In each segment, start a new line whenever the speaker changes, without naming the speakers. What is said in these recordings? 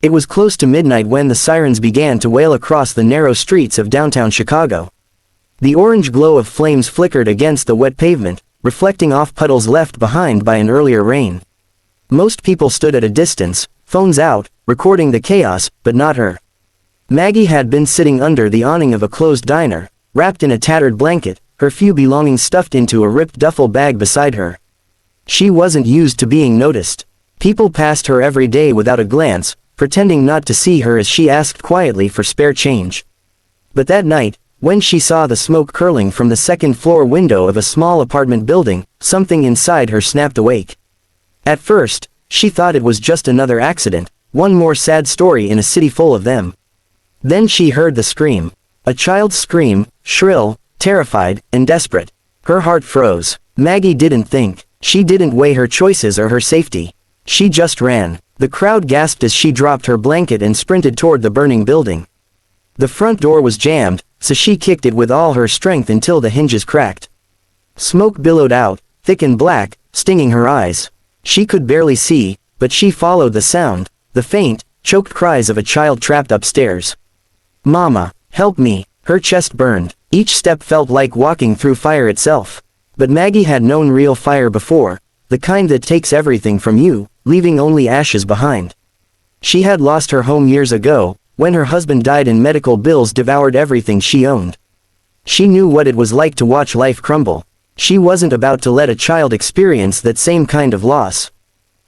It was close to midnight when the sirens began to wail across the narrow streets of downtown Chicago. The orange glow of flames flickered against the wet pavement, reflecting off puddles left behind by an earlier rain. Most people stood at a distance, phones out, recording the chaos, but not her. Maggie had been sitting under the awning of a closed diner, wrapped in a tattered blanket, her few belongings stuffed into a ripped duffel bag beside her. She wasn't used to being noticed. People passed her every day without a glance, pretending not to see her as she asked quietly for spare change. But that night, when she saw the smoke curling from the second-floor window of a small apartment building, something inside her snapped awake. At first, she thought it was just another accident, one more sad story in a city full of them. Then she heard the scream. A child's scream, shrill, terrified, and desperate. Her heart froze. Maggie didn't think. She didn't weigh her choices or her safety. She just ran. The crowd gasped as she dropped her blanket and sprinted toward the burning building. The front door was jammed, so she kicked it with all her strength until the hinges cracked. Smoke billowed out, thick and black, stinging her eyes. She could barely see, but she followed the sound, the faint, choked cries of a child trapped upstairs. "Mama, help me." Her chest burned. Each step felt like walking through fire itself. But Maggie had known real fire before, the kind that takes everything from you, leaving only ashes behind. She had lost her home years ago, when her husband died and medical bills devoured everything she owned. She knew what it was like to watch life crumble. She wasn't about to let a child experience that same kind of loss.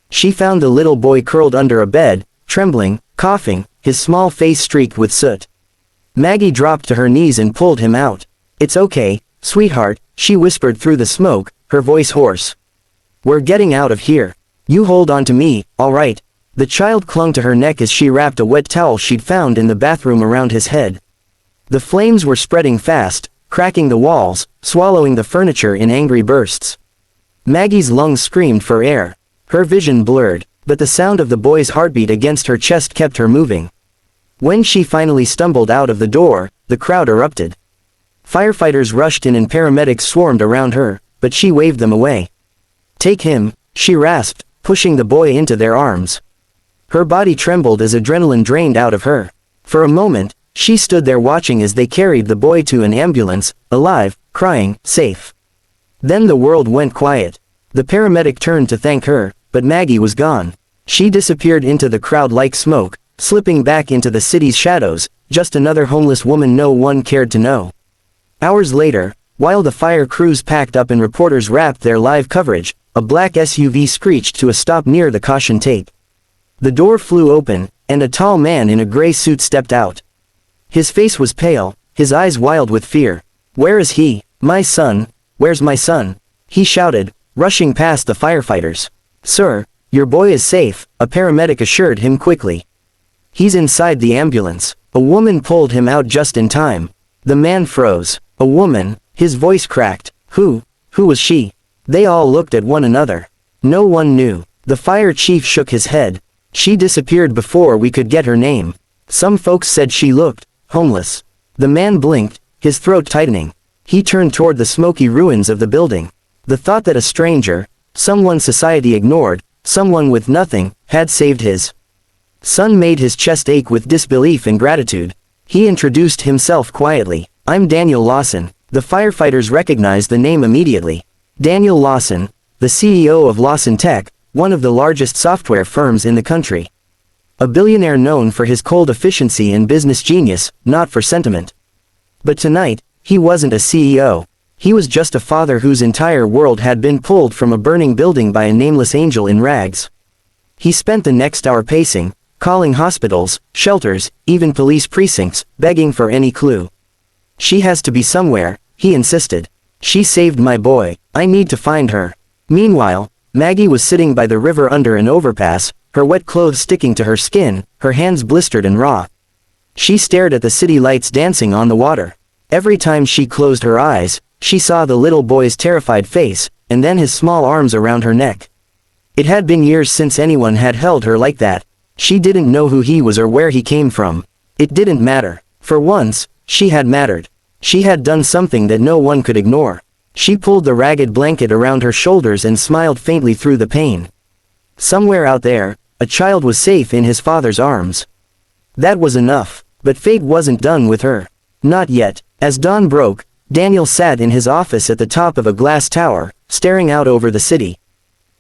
She found the little boy curled under a bed, trembling, coughing, his small face streaked with soot. Maggie dropped to her knees and pulled him out. "It's okay, sweetheart," she whispered through the smoke, her voice hoarse. "We're getting out of here. You hold on to me, all right?" The child clung to her neck as she wrapped a wet towel she'd found in the bathroom around his head. The flames were spreading fast, cracking the walls, swallowing the furniture in angry bursts. Maggie's lungs screamed for air. Her vision blurred, but the sound of the boy's heartbeat against her chest kept her moving. When she finally stumbled out of the door, the crowd erupted. Firefighters rushed in and paramedics swarmed around her, but she waved them away. "Take him," she rasped, pushing the boy into their arms. Her body trembled as adrenaline drained out of her. For a moment, she stood there watching as they carried the boy to an ambulance, alive, crying, safe. Then the world went quiet. The paramedic turned to thank her, but Maggie was gone. She disappeared into the crowd like smoke, slipping back into the city's shadows, just another homeless woman no one cared to know. Hours later, while the fire crews packed up and reporters wrapped their live coverage, a black SUV screeched to a stop near the caution tape. The door flew open, and a tall man in a gray suit stepped out. His face was pale, his eyes wild with fear. "Where is he? My son, where's my son?" he shouted, rushing past the firefighters. "Sir, your boy is safe," a paramedic assured him quickly. "He's inside the ambulance." A woman pulled him out just in time. The man froze. A woman, his voice cracked. Who was she? They all looked at one another. No one knew. The fire chief shook his head. "She disappeared before we could get her name. Some folks said she looked homeless." The man blinked, his throat tightening. He turned toward the smoky ruins of the building. The thought that a stranger, someone society ignored, someone with nothing, had saved his son made his chest ache with disbelief and gratitude. He introduced himself quietly. "I'm Daniel Lawson." The firefighters recognized the name immediately. Daniel Lawson, the CEO of Lawson Tech, one of the largest software firms in the country. A billionaire known for his cold efficiency and business genius, not for sentiment. But tonight, he wasn't a CEO. He was just a father whose entire world had been pulled from a burning building by a nameless angel in rags. He spent the next hour pacing, calling hospitals, shelters, even police precincts, begging for any clue. "She has to be somewhere," he insisted. "She saved my boy. I need to find her." Meanwhile, Maggie was sitting by the river under an overpass, her wet clothes sticking to her skin, her hands blistered and raw. She stared at the city lights dancing on the water. Every time she closed her eyes, she saw the little boy's terrified face, and then his small arms around her neck. It had been years since anyone had held her like that. She didn't know who he was or where he came from. It didn't matter. For once, she had mattered. She had done something that no one could ignore. She pulled the ragged blanket around her shoulders and smiled faintly through the pain. Somewhere out there, a child was safe in his father's arms. That was enough, but fate wasn't done with her. Not yet. As dawn broke, Daniel sat in his office at the top of a glass tower, staring out over the city.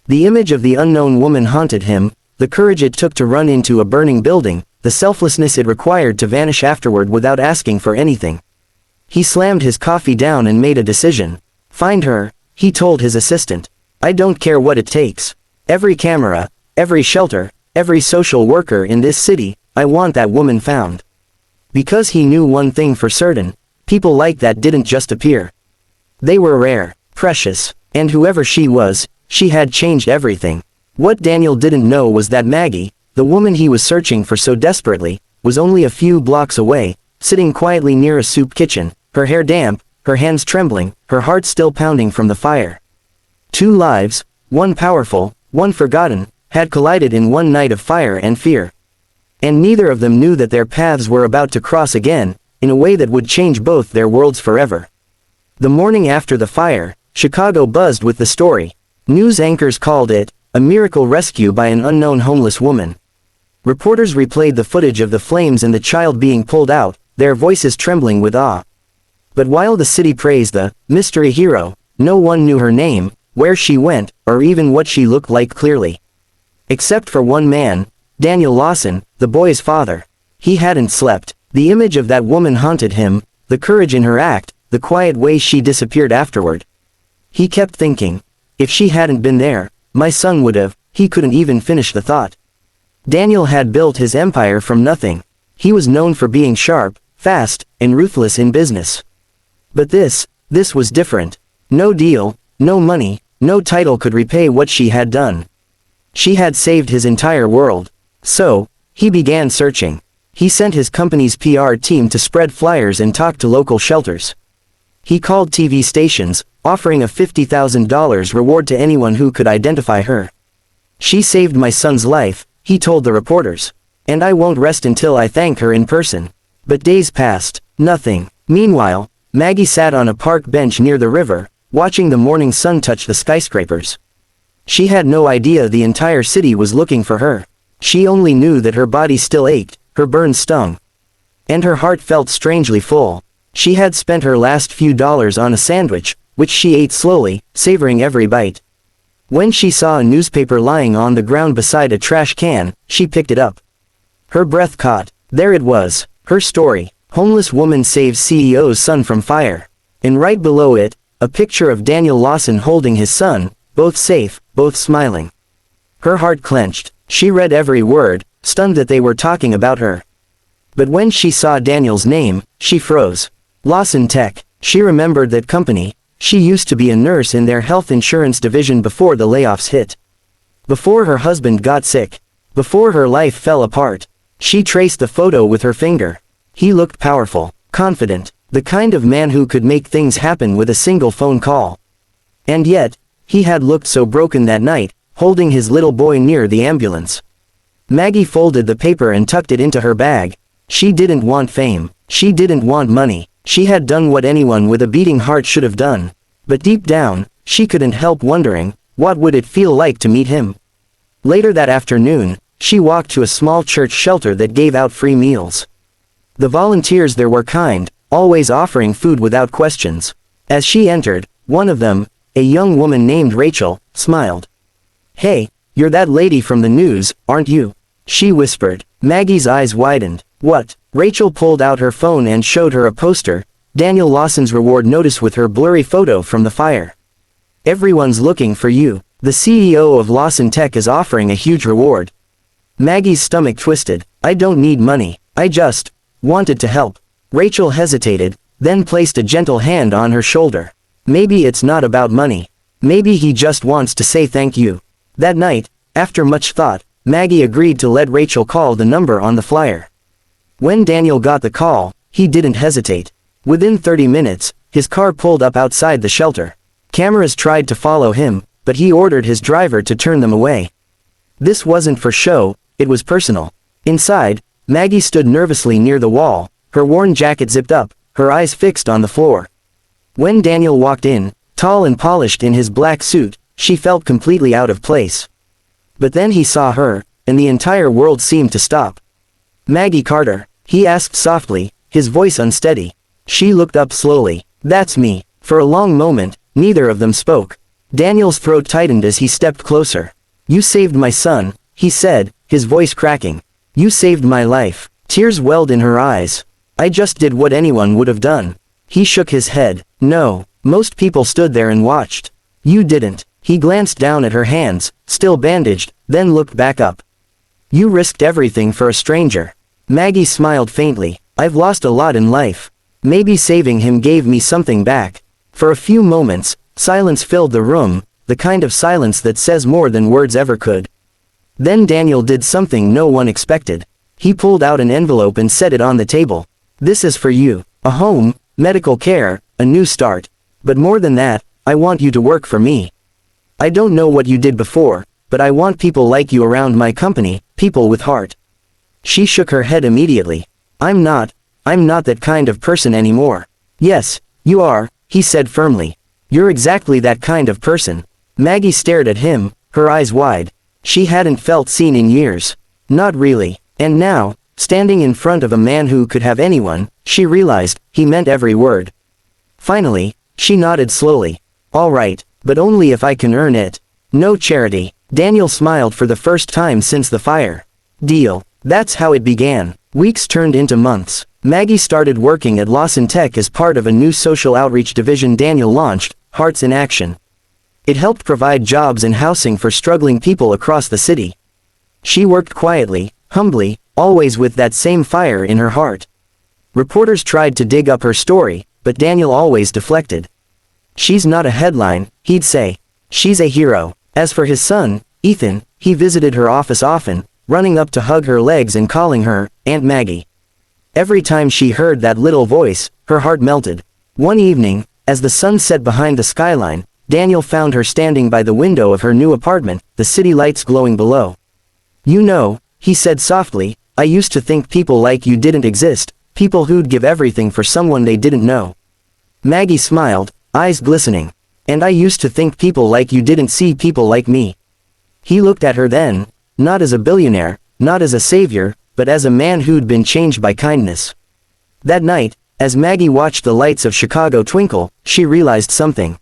The image of the unknown woman haunted him, the courage it took to run into a burning building, the selflessness it required to vanish afterward without asking for anything. He slammed his coffee down and made a decision. Find her, he told his assistant. I don't care what it takes. Every camera, every shelter, every social worker in this city, I want that woman found. Because he knew one thing for certain, people like that didn't just appear. They were rare, precious, and whoever she was, she had changed everything. What Daniel didn't know was that Maggie, the woman he was searching for so desperately, was only a few blocks away, sitting quietly near a soup kitchen, her hair damp, her hands trembling, her heart still pounding from the fire. Two lives, one powerful, one forgotten, had collided in one night of fire and fear. And neither of them knew that their paths were about to cross again, in a way that would change both their worlds forever. The morning after the fire, Chicago buzzed with the story. News anchors called it a miracle rescue by an unknown homeless woman. Reporters replayed the footage of the flames and the child being pulled out, their voices trembling with awe. But while the city praised the mystery hero, no one knew her name, where she went, or even what she looked like clearly. Except for one man, Daniel Lawson, the boy's father. He hadn't slept. The image of that woman haunted him, the courage in her act, the quiet way she disappeared afterward. He kept thinking, if she hadn't been there, my son would have. He couldn't even finish the thought. Daniel had built his empire from nothing. He was known for being sharp, fast, and ruthless in business. But this was different. No deal, no money, no title could repay what she had done. She had saved his entire world. So, he began searching. He sent his company's PR team to spread flyers and talk to local shelters. He called TV stations, offering a $50,000 reward to anyone who could identify her. She saved my son's life, he told the reporters. And I won't rest until I thank her in person. But days passed, nothing. Meanwhile, Maggie sat on a park bench near the river, watching the morning sun touch the skyscrapers. She had no idea the entire city was looking for her. She only knew that her body still ached, her burns stung. And her heart felt strangely full. She had spent her last few dollars on a sandwich, which she ate slowly, savoring every bite. When she saw a newspaper lying on the ground beside a trash can, she picked it up. Her breath caught. There it was, her story. Homeless woman saves CEO's son from fire. And right below it, a picture of Daniel Lawson holding his son, both safe, both smiling. Her heart clenched. She read every word, stunned that they were talking about her. But when she saw Daniel's name, she froze. Lawson Tech. She remembered that company. She used to be a nurse in their health insurance division before the layoffs hit. Before her husband got sick. Before her life fell apart. She traced the photo with her finger. He looked powerful, confident, the kind of man who could make things happen with a single phone call. And yet, he had looked so broken that night, holding his little boy near the ambulance. Maggie folded the paper and tucked it into her bag. She didn't want fame. She didn't want money. She had done what anyone with a beating heart should have done. But deep down, she couldn't help wondering, what would it feel like to meet him? Later that afternoon, she walked to a small church shelter that gave out free meals. The volunteers there were kind, always offering food without questions. As she entered, one of them, a young woman named Rachel, smiled. "Hey, you're that lady from the news, aren't you?" she whispered. Maggie's eyes widened. "What?" Rachel pulled out her phone and showed her a poster, Daniel Lawson's reward notice with her blurry photo from the fire. "Everyone's looking for you. The CEO of Lawson Tech is offering a huge reward." Maggie's stomach twisted. "I don't need money. I just wanted to help." Rachel hesitated, then placed a gentle hand on her shoulder. "Maybe it's not about money. Maybe he just wants to say thank you." That night, after much thought, Maggie agreed to let Rachel call the number on the flyer. When Daniel got the call, he didn't hesitate. Within 30 minutes, his car pulled up outside the shelter. Cameras tried to follow him, but he ordered his driver to turn them away. This wasn't for show, it was personal. Inside, Maggie stood nervously near the wall, her worn jacket zipped up, her eyes fixed on the floor. When Daniel walked in, tall and polished in his black suit, she felt completely out of place. But then he saw her, and the entire world seemed to stop. "Maggie Carter?" he asked softly, his voice unsteady. She looked up slowly. "That's me." For a long moment, neither of them spoke. Daniel's throat tightened as he stepped closer. "You saved my son," he said, his voice cracking. "You saved my life." Tears welled in her eyes. "I just did what anyone would have done." He shook his head. "No, most people stood there and watched. You didn't." He glanced down at her hands, still bandaged, then looked back up. "You risked everything for a stranger." Maggie smiled faintly. "I've lost a lot in life. Maybe saving him gave me something back." For a few moments, silence filled the room, the kind of silence that says more than words ever could. Then Daniel did something no one expected. He pulled out an envelope and set it on the table. "This is for you. A home, medical care, a new start. But more than that, I want you to work for me. I don't know what you did before, but I want people like you around my company, people with heart." She shook her head immediately. I'm not that kind of person anymore." "Yes, you are," he said firmly. "You're exactly that kind of person." Maggie stared at him, her eyes wide. She hadn't felt seen in years. Not really. And now, standing in front of a man who could have anyone, she realized, he meant every word. Finally, she nodded slowly. "All right, but only if I can earn it. No charity." Daniel smiled for the first time since the fire. "Deal." That's how it began. Weeks turned into months. Maggie started working at Lawson Tech as part of a new social outreach division Daniel launched, Hearts in Action. It helped provide jobs and housing for struggling people across the city. She worked quietly, humbly, always with that same fire in her heart. Reporters tried to dig up her story, but Daniel always deflected. "She's not a headline," he'd say. "She's a hero." As for his son, Ethan, he visited her office often, running up to hug her legs and calling her Aunt Maggie. Every time she heard that little voice, her heart melted. One evening, as the sun set behind the skyline, Daniel found her standing by the window of her new apartment, the city lights glowing below. "You know," he said softly, "I used to think people like you didn't exist, people who'd give everything for someone they didn't know." Maggie smiled, eyes glistening. "And I used to think people like you didn't see people like me." He looked at her then, not as a billionaire, not as a savior, but as a man who'd been changed by kindness. That night, as Maggie watched the lights of Chicago twinkle, she realized something.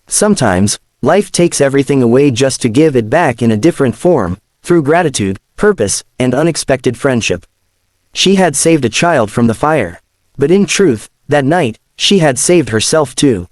Sometimes, life takes everything away just to give it back in a different form, through gratitude, purpose, and unexpected friendship. She had saved a child from the fire. But in truth, that night, she had saved herself too.